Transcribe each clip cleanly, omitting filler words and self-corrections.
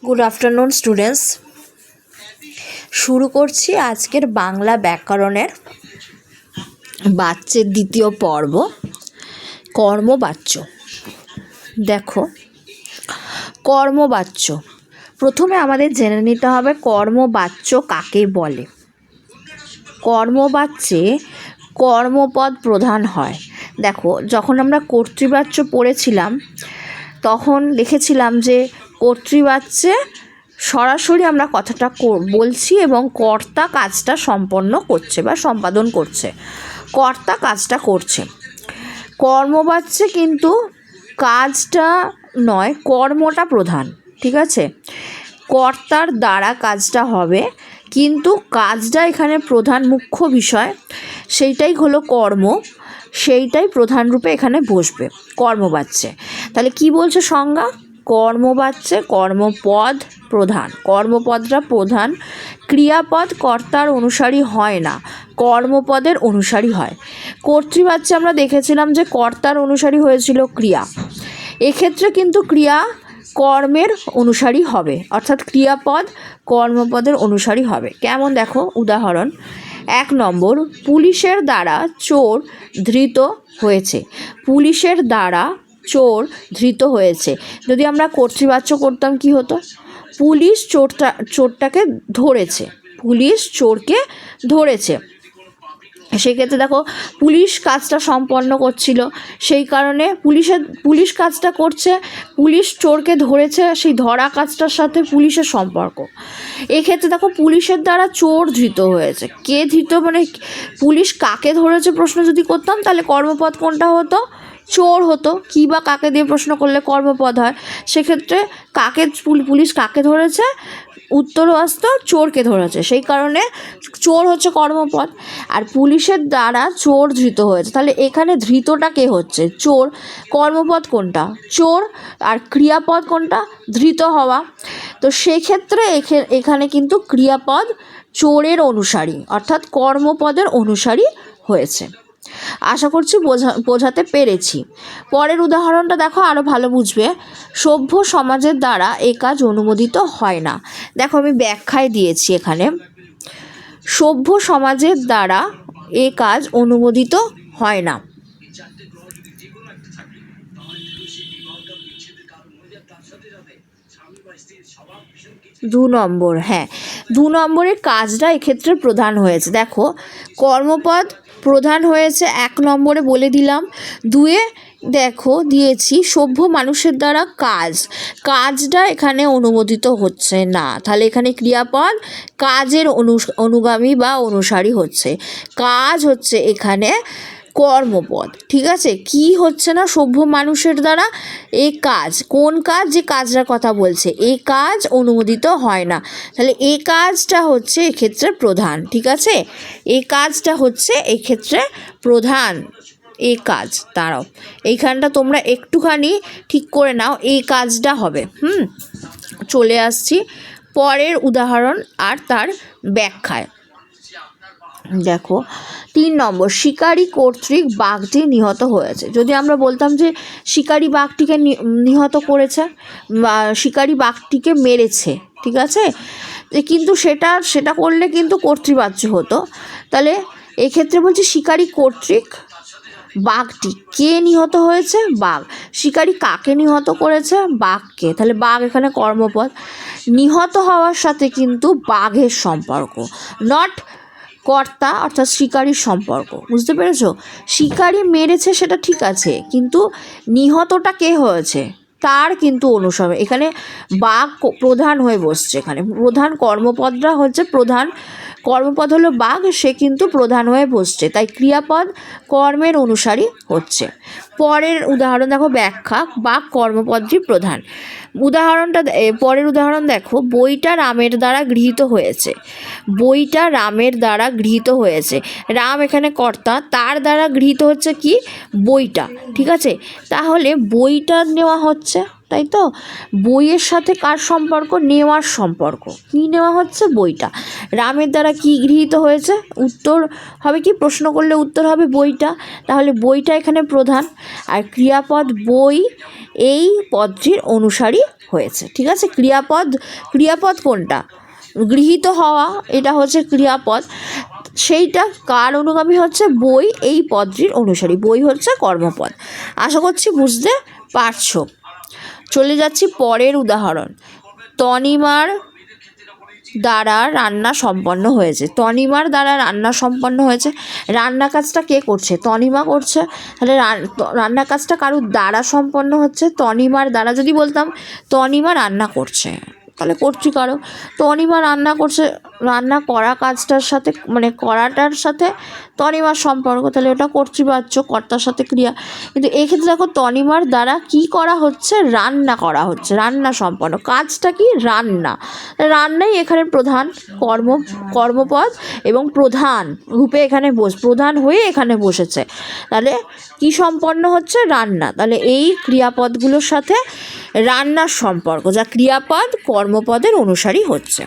Good afternoon students. শুরু করছি আজকের বাংলা ব্যাকরণের বাচ্যের দ্বিতীয় পর্ব, কর্মবাচ্য। দেখো, কর্মবাচ্য প্রথমে আমাদের জেনে নিতে হবে কর্মবাচ্য কাকে বলে। কর্মবাচ্যে কর্মপদ প্রধান হয়। দেখো, যখন আমরা কর্তৃবাচ্য পড়েছিলাম তখন দেখেছিলাম যে কর্তৃবাচ্যে সরাসরি আমরা কথাটা বলছি এবং কর্তা কাজটা সম্পন্ন করছে বা সম্পাদন করছে, কর্তা কাজটা করছে। কর্মবাচ্যে কিন্তু কাজটা নয়, কর্মটা প্রধান, ঠিক আছে? কর্তার দ্বারা কাজটা হবে, কিন্তু কাজটা এখানে প্রধান মুখ্য বিষয়, সেইটাই হলো কর্ম, সেইটাই প্রধান রূপে এখানে বসবে কর্মবাচ্যে। তাহলে কি বলছে সংজ্ঞা? কর্মবাচ্যে কর্মপদ প্রধান, কর্মপদটা প্রধান, ক্রিয়াপদ কর্তার অনুসারী হয় না, কর্মপদের অনুসারী হয়। কর্তৃবাচ্যে আমরা দেখেছিলাম যে কর্তার অনুসারী হয়েছিল ক্রিয়া, এক্ষেত্রে কিন্তু ক্রিয়া কর্মের অনুসারী হবে, অর্থাৎ ক্রিয়াপদ কর্মপদের অনুসারী হবে। কেমন দেখো উদাহরণ, 1 নম্বর, পুলিশের দ্বারা চোর ধৃত হয়েছে। পুলিশের দ্বারা চোর ধৃত হয়েছে, যদি আমরা কর্তৃবাচ্য করতাম কি হতো? পুলিশ চোরটাকে ধরেছে, পুলিশ চোরকে ধরেছে। সেক্ষেত্রে দেখো, পুলিশ কাজটা সম্পন্ন করছিল, সেই কারণে পুলিশ কাজটা করছে, পুলিশ চোরকে ধরেছে, সেই ধরা কাজটার সাথে পুলিশের সম্পর্ক। এক্ষেত্রে দেখো, পুলিশের দ্বারা চোর ধৃত হয়েছে। কে ধৃত, মানে পুলিশ কাকে ধরেছে প্রশ্ন যদি করতাম তাহলে কর্মপদ কোনটা হতো? চোর হতো। কী বা কাকে দিয়ে প্রশ্ন করলে কর্মপদ হয়? সেক্ষেত্রে পুলিশ কাকে ধরেছে, উত্তরও আসতো চোরকে ধরেছে, সেই কারণে চোর হচ্ছে কর্মপদ। আর পুলিশের দ্বারা চোর ধৃত হয়েছে, তাহলে এখানে ধৃতটা কে হচ্ছে? চোর। কর্মপদ কোনটা? চোর। আর ক্রিয়াপদ কোনটা? ধৃত হওয়া। তো সেক্ষেত্রে এখানে কিন্তু ক্রিয়াপদ চোরের অনুসারী, অর্থাৎ কর্মপদের অনুসারী হয়েছে। আশা করছি বোঝাতে পেরেছি। পরের উদাহরণটা দেখো, আরও ভালো বুঝবে। সভ্য সমাজের দ্বারা এ কাজ অনুমোদিত হয় না। দেখো, আমি ব্যাখ্যায় দিয়েছি এখানে, সভ্য সমাজের দ্বারা এ কাজ অনুমোদিত হয় না। 2 নম্বর, হ্যাঁ 2 নম্বরের কাজটা এক্ষেত্রে প্রধান হয়েছে। দেখো, কর্মপদ প্রধান হয়েছে 1 নম্বরে বলে দিলাম। 2-এ দেখো দিয়েছি সভ্য মানুষের দ্বারা কাজটা এখানে অনুমোদিত হচ্ছে না, তাহলে এখানে ক্রিয়াপদ কাজের অনুগামী বা অনুসারী হচ্ছে, কাজ হচ্ছে এখানে কর্মপদ, ঠিক আছে? কি হচ্ছে না? সভ্য মানুষের দ্বারা এই কাজ, কোন কাজ? যে কাজটার কথা বলছে, এই কাজ অনুমোদিত হয় না, তাহলে এই কাজটা হচ্ছে এক্ষেত্রে প্রধান, ঠিক আছে? এই কাজটা হচ্ছে এক্ষেত্রে প্রধান, এই কাজ। দাঁড়াও, এইখানটা তোমরা একটুখানি ঠিক করে নাও, এই কাজটা হবে। চলে আসছি পরের উদাহরণ আর তার ব্যাখ্যায়। দেখো, 3 নম্বর, শিকারী কর্তৃক বাঘটি নিহত হয়েছে। যদি আমরা বলতাম যে শিকারী বাঘটিকে নিহত করেছে বা শিকারী বাঘটিকে মেরেছে, ঠিক আছে, কিন্তু সেটা করলে কিন্তু কর্তৃবাচ্য হতো। তাহলে এক্ষেত্রে বলছি শিকারী কর্তৃক বাঘটি, কে নিহত হয়েছে? বাঘ। শিকারী কাকে নিহত করেছে? বাঘকে। তাহলে বাঘ এখানে কর্মপদ। নিহত হওয়ার সাথে কিন্তু বাঘের সম্পর্ক, নট কর্তা অর্থাৎ শিকারীর সম্পর্ক, বুঝতে পেরেছো? শিকারী মেরেছে সেটা ঠিক আছে, কিন্তু নিহতটা কে হয়েছে তার কিন্তু অনুসরণ, এখানে বাঘ প্রধান হয়ে বসছে। এখানে প্রধান কর্মপদটা হচ্ছে প্রধান, কর্মপদ হলো বাঘ, সে কিন্তু প্রধান হয়ে বসছে, তাই ক্রিয়াপদ কর্মের অনুসারী হচ্ছে। পরের উদাহরণ দেখো, ব্যাখ্যা, বাঘ কর্মপদটি প্রধান। পরের উদাহরণ দেখো, বইটা রামের দ্বারা গৃহীত হয়েছে। বইটা রামের দ্বারা গৃহীত হয়েছে, রাম এখানে কর্তা, তার দ্বারা গৃহীত হচ্ছে কি? বইটা, ঠিক আছে? তাহলে বইটা নেওয়া হচ্ছে, তাই তো? বইয়ের সাথে কার সম্পর্ক? নেওয়ার সম্পর্ক। কি নেওয়া হচ্ছে? বইটা। রামের দ্বারা কি গৃহীত হয়েছে? উত্তর হবে কি? প্রশ্ন করলে উত্তর হবে বইটা, তাহলে বইটা এখানে প্রধান। আর ক্রিয়াপদ বই এই পদটির অনুসারী হয়েছে। ঠিক আছে, ক্রিয়াপদ কোনটা? গৃহীত হওয়া, এটা হচ্ছে ক্রিয়াপদ। সেইটা কার অনুগামী হচ্ছে? বই এই পদটির অনুসারী। বই হচ্ছে কর্মপদ। আশা করছি বুঝতে পারছো। চলে যাচ্ছি পরের উদাহরণ। তনিমার দ্বারা রান্না সম্পন্ন হয়েছে। তনিমার দ্বারা রান্না সম্পন্ন হয়েছে, রান্না কাজটা কে করছে? তনিমা করছে। তাহলে রান্না কাজটা কারুর দ্বারা সম্পন্ন হচ্ছে, তনিমার দ্বারা। যদি বলতাম তনিমা রান্না করছে, তাহলে কর্তৃকারক। তনিমা রান্না করছে, রান্না করা কাজটার সাথে মানে করাটার সাথে তনিমার সম্পর্ক, তাহলে ওটা কর্তৃবাচ্য, কর্তার সাথে ক্রিয়া। কিন্তু এক্ষেত্রে দেখো তনিমার দ্বারা কি করা হচ্ছে? রান্না করা হচ্ছে, রান্না সম্পন্ন। কাজটা কি? রান্না। রান্নাই এখানে প্রধান কর্মপদ এবং প্রধান রূপে এখানে প্রধান হয়ে এখানে বসেছে। তাহলে কি সম্পন্ন হচ্ছে? রান্না। তাহলে এই ক্রিয়াপদগুলোর সাথে রান্নার সম্পর্ক, যা ক্রিয়াপদ কর্মপদের অনুসারী হচ্ছে।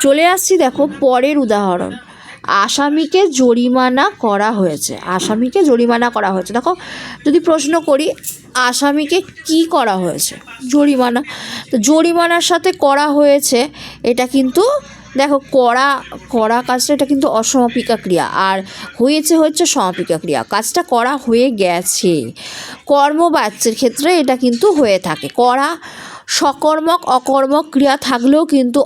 চলে আসছি দেখো পরের উদাহরণ। আসামিকে জরিমানা করা হয়েছে। আসামিকে জরিমানা করা হয়েছে। দেখো যদি প্রশ্ন করি আসামিকে কি করা হয়েছে? জরিমানা। তো জরিমানার সাথে করা হয়েছে, এটা কিন্তু দেখো করা কাজটা এটা কিন্তু অসমাপিকা ক্রিয়া, আর হচ্ছে সমাপিকা ক্রিয়া। কাজটা করা হয়ে গেছে। কর্মবাচ্যের ক্ষেত্রে এটা কিন্তু হয়ে থাকে। করা সকর্মক অকর্মক ক্রিয়া থাকলেও কিন্তু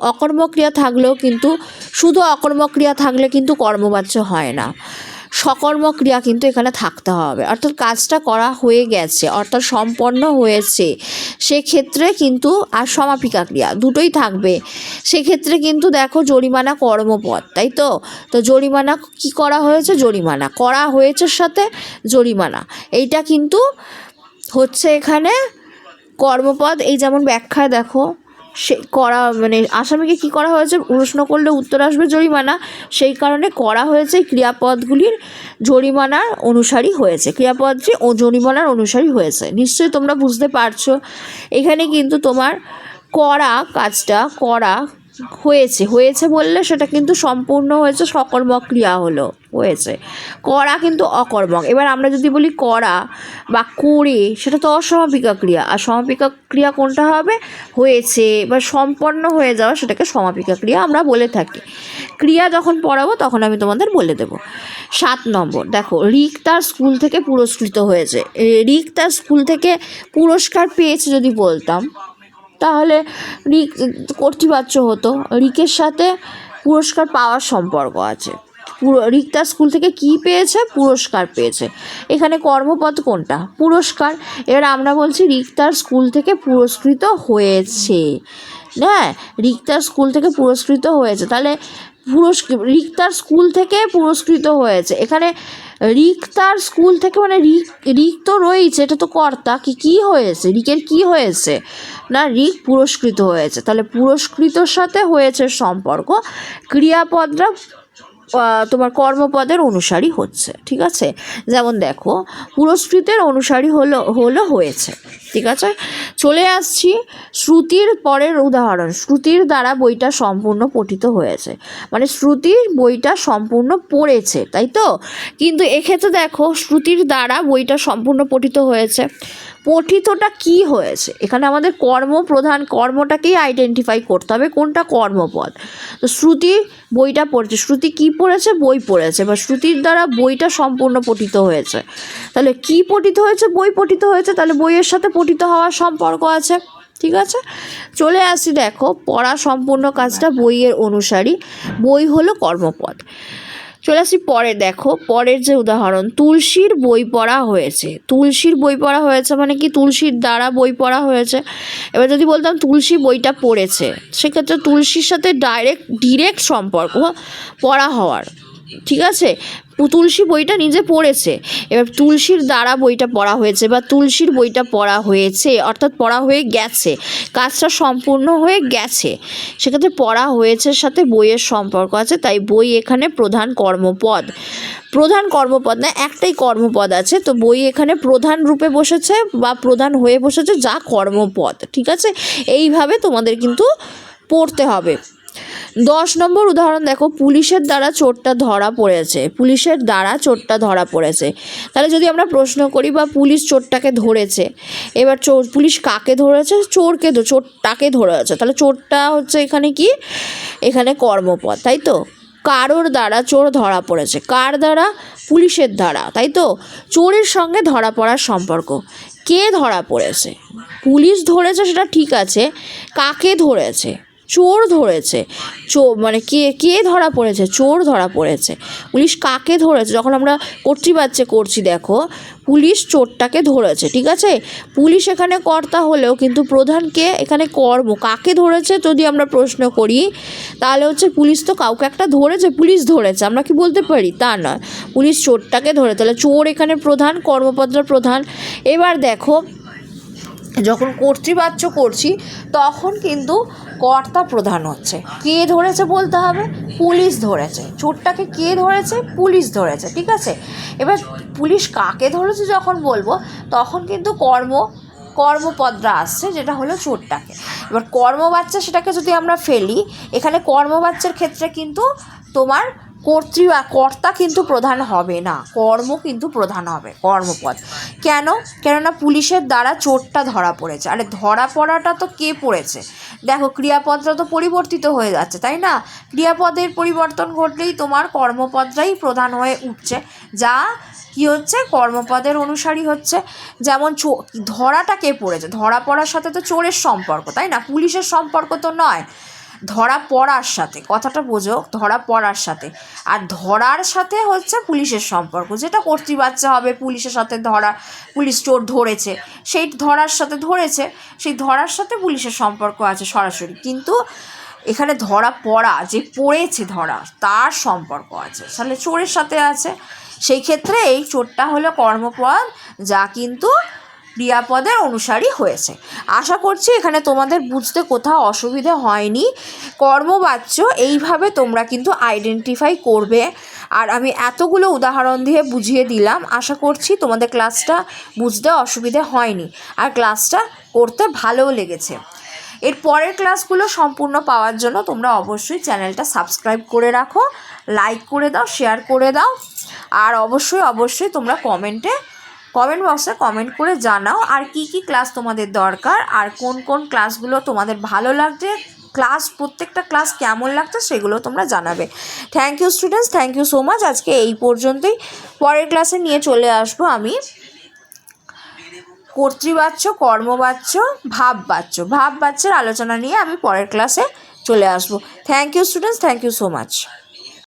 শুধু অকর্মক ক্রিয়া থাকলে কিন্তু কর্মবাচ্য হয় না। সকর্মক ক্রিয়া কিন্তু এখানে থাকতে হবে, অর্থাৎ কাজটা করা হয়ে গেছে, অর্থাৎ সম্পন্ন হয়েছে, সেক্ষেত্রে কিন্তু আর সমাপিকা ক্রিয়া দুটোই থাকবে। সেক্ষেত্রে কিন্তু দেখো জরিমানা কর্মপদ, তাই তো। তো জরিমানা কি করা হয়েছে? জরিমানা করা হয়েছে সাথে জরিমানা, এইটা কিন্তু হচ্ছে এখানে কর্মপদ। এই যেমন ব্যাখ্যায় দেখো সে করা মানে আসামিকে কি করা হয়েছে প্রশ্ন করলে উত্তর আসবে জরিমানা। সেই কারণে করা হয়েছে ক্রিয়াপদগুলির জরিমানার অনুসারী হয়েছে, ক্রিয়াপদটি ও জরিমানার অনুসারী হয়েছে। নিশ্চয়ই তোমরা বুঝতে পারছো। এখানে কিন্তু তোমার করা কাজটা করা হয়েছে বললে সেটা কিন্তু সম্পূর্ণ হয়েছে, সকর্মক ক্রিয়া হয়েছে। করা কিন্তু অকর্মক। এবার আমরা যদি বলি করা বা করে, সেটা তো অসমাপিকা ক্রিয়া। আর সমাপিকা ক্রিয়া কোনটা হবে? হয়েছে বা সম্পন্ন হয়ে যাওয়া, সেটাকে সমাপিকা ক্রিয়া আমরা বলে থাকি। ক্রিয়া যখন পড়াবো তখন আমি তোমাদের বলে দেব। 7 নম্বর দেখো, রিক তার স্কুল থেকে পুরস্কৃত হয়েছে। রিক তার স্কুল থেকে পুরস্কার পেয়েছে যদি বলতাম, তাহলে রিক কর্তৃবাচ্য হতো। রিকের সাথে পুরস্কার পাওয়ার সম্পর্ক আছে। রিক তার স্কুল থেকে কি পেয়েছে? পুরস্কার পেয়েছে। এখানে কর্মপদ কোনটা? পুরস্কার। এবার আমরা বলছি রিক তার স্কুল থেকে পুরস্কৃত হয়েছে। হ্যাঁ, রিক তার স্কুল থেকে পুরস্কৃত হয়েছে, তাহলে রিক তার স্কুল থেকে পুরস্কৃত হয়েছে। এখানে রিক তার স্কুল থেকে মানে রিক তো রয়েছে, এটা তো কর্তা। কি হয়েছে? রিকের কি হয়েছে? না, রিক পুরস্কৃত হয়েছে। তাহলে পুরস্কৃতর সাথে হয়েছে সম্পর্ক। ক্রিয়াপদরা তোমার কর্মপদের অনুসারী হচ্ছে। ঠিক আছে, যেমন দেখো পুরস্কৃতের অনুসারী হলো হয়েছে। ঠিক আছে, চলে আসছি শ্রুতির পরের উদাহরণ। শ্রুতির দ্বারা বইটা সম্পূর্ণ পঠিত হয়েছে, মানে শ্রুতির বইটা সম্পূর্ণ পড়েছে, তাই তো। কিন্তু এক্ষেত্রে দেখো শ্রুতির দ্বারা বইটা সম্পূর্ণ পঠিত হয়েছে। পঠিতটা কি হয়েছে? এখানে আমাদের কর্মপ্রধান কর্মটাকেই আইডেন্টিফাই করতে হবে কোনটা কর্মপদ। তো শ্রুতি বইটা পড়েছে, শ্রুতি কি পড়েছে? বই পড়েছে, বা শ্রুতির দ্বারা বইটা সম্পূর্ণ পঠিত হয়েছে। তাহলে কি পঠিত হয়েছে? বই পঠিত হয়েছে, তাহলে বইয়ের সাথে পঠিত হওয়ার সম্পর্ক আছে। ঠিক আছে, চলে আসি দেখো পড়া সম্পূর্ণ কাজটা বইয়ের অনুসারী, বই হলো কর্মপদ। চলে আসি পরে, দেখো পরের যে উদাহরণ, তুলসীর বই পড়া হয়েছে। তুলসীর বই পড়া হয়েছে মানে কি? তুলসীর দ্বারা বই পড়া হয়েছে। এবার যদি বলতাম তুলসী বইটা পড়েছে, সেক্ষেত্রে তুলসীর সাথে ডিরেক্ট সম্পর্ক পড়া হওয়ার। ঠিক আছে, তুলসী বইটা নিজে পড়েছে, এবার তুলসীর দ্বারা বইটা পড়া হয়েছে বা তুলসীর বইটা পড়া হয়েছে, অর্থাৎ পড়া হয়ে গেছে, কাজটা সম্পূর্ণ হয়ে গেছে। সেক্ষেত্রে পড়া হয়েছে সাথে বইয়ের সম্পর্ক আছে, তাই বই এখানে প্রধান কর্মপদ না, একটাই কর্মপদ আছে। তো বই এখানে প্রধান রূপে বসেছে বা প্রধান হয়ে বসেছে, যা কর্মপদ। ঠিক আছে, এইভাবে তোমাদের কিন্তু পড়তে হবে। 10 নম্বর উদাহরণ দেখো, পুলিশের দ্বারা চোরটা ধরা পড়েছে। পুলিশের দ্বারা চোরটা ধরা পড়েছে। তাহলে যদি আমরা প্রশ্ন করি বা পুলিশ চোরটাকে ধরেছে, এবার পুলিশ কাকে ধরেছে? চোরটাকে ধরেছে। তাহলে চোরটা হচ্ছে এখানে কি? এখানে কর্মপদ, তাই তো। কারোর দ্বারা চোর ধরা পড়েছে। কার দ্বারা? পুলিশের দ্বারা, তাই তো। চোরের সঙ্গে ধরা পড়ার সম্পর্ক। কে ধরা পড়েছে? পুলিশ ধরেছে, সেটা ঠিক আছে। কাকে ধরেছে? চোর ধরেছে। মানে কে ধরা পড়েছে? চোর ধরা পড়েছে। পুলিশ কাকে ধরেছে? যখন আমরা কর্তৃবাচ্যে করছি, দেখো পুলিশ চোরটাকে ধরেছে, ঠিক আছে। পুলিশ এখানে কর্তা হলেও কিন্তু প্রধানকে এখানে কর্ম। কাকে ধরেছে যদি আমরা প্রশ্ন করি, তাহলে হচ্ছে পুলিশ তো কাউকে একটা ধরেছে, পুলিশ ধরেছে, আমরা কি বলতে পারি? তা নয়, পুলিশ চোরটাকে ধরে। তাহলে চোর এখানে প্রধান, কর্মপদটা প্রধান। এবার দেখো, যখন কর্তৃবাচ্য করছি তখন কিন্তু কর্তা প্রধান হচ্ছে। কে ধরেছে বলতে হবে? পুলিশ ধরেছে। চোরটাকে কে ধরেছে? পুলিশ ধরেছে, ঠিক আছে। এবার পুলিশ কাকে ধরেছে যখন বলবো, তখন কিন্তু কর্মপদটা আসছে, যেটা হলো চোরটাকে। এবার কর্মবাচ্যা, সেটাকে যদি আমরা ফেলি, এখানে কর্মবাচ্যার ক্ষেত্রে কিন্তু তোমার কর্তা কিন্তু প্রধান হবে না, কর্ম কিন্তু প্রধান হবে, কর্মপদ। কেননা পুলিশের দ্বারা চোরটা ধরা পড়েছে। আরে ধরা পড়াটা তো কে পড়েছে? দেখো ক্রিয়াপদটা তো পরিবর্তিত হয়ে যাচ্ছে, তাই না? ক্রিয়াপদের পরিবর্তন ঘটলেই তোমার কর্মপদটাই প্রধান হয়ে উঠছে, যা কি হচ্ছে? কর্মপদের অনুসারী হচ্ছে। যেমন ধরাটা কে পড়েছে? ধরা পড়ার সাথে তো চোরের সম্পর্ক, তাই না? পুলিশের সম্পর্ক তো নয়, ধরা পড়ার সাথে, কথাটা বোঝো, ধরা পড়ার সাথে। আর ধরার সাথে হচ্ছে পুলিশের সম্পর্ক, যেটা কর্তৃবাচ্য হবে। পুলিশের সাথে পুলিশ চোর ধরেছে, সেই ধরার সাথে ধরেছে, সেই ধরার সাথে পুলিশের সম্পর্ক আছে সরাসরি। কিন্তু এখানে ধরা পড়া, যে পড়েছে ধরা, তার সম্পর্ক আছে, তাহলে চোরের সাথে আছে। সেই ক্ষেত্রে এই চোরটা হলো কর্মপদ, যা কিন্তু ক্রিয়াপদের অনুসারী হয়েছে। আশা করছি এখানে তোমাদের বুঝতে কোথাও অসুবিধা হয়নি। কর্মবাচ্য এইভাবে তোমরা কিন্তু আইডেন্টিফাই করবে। আর আমি এতগুলো উদাহরণ দিয়ে বুঝিয়ে দিলাম। আশা করছি তোমাদের ক্লাসটা বুঝতে অসুবিধে হয়নি, আর ক্লাসটা করতে ভালোও লেগেছে। এর পরের ক্লাসগুলো সম্পূর্ণ পাওয়ার জন্য তোমরা অবশ্যই চ্যানেলটা সাবস্ক্রাইব করে রাখো, লাইক করে দাও, শেয়ার করে দাও। আর অবশ্যই তোমরা কমেন্ট বক্সে কমেন্ট করে জানাও আর কি ক্লাস তোমাদের দরকার, আর কোন ক্লাসগুলো তোমাদের ভালো লাগছে, প্রত্যেকটা ক্লাস কেমন লাগছে সেগুলো তোমরা জানাবে। Thank you students, thank you so much. আজকে এই পর্যন্তই। পরের ক্লাসে নিয়ে চলে আসবো আমি কর্তৃবাচ্য, কর্মবাচ্য, ভাববাচ্যের আলোচনা নিয়ে আমি পরের ক্লাসে চলে আসবো। Thank you students, thank you so much.